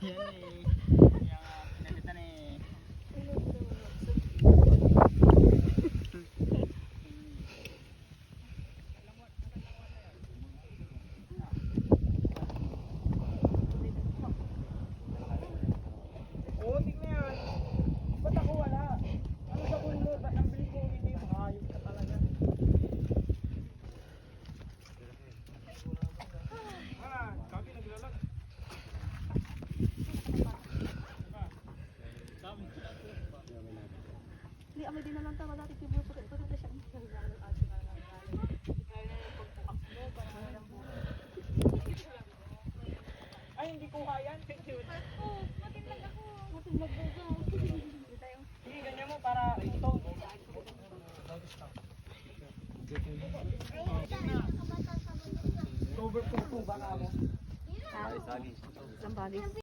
Yan eh. Yung pinalitan eh. Oo, tingnan yan. Ba't ako wala? Ano sabon mo? Ba't ang bilis mo hindi mo? Hayop ka talaga. Kami naglalag. Hindi, amoy din naman tama dati tibo pa ito na siya. Ay, hindi ko kaya. Matinlag ako. Matinlag daw. Sige, ganyan mo para utong. Cover po baka mo. Sambali.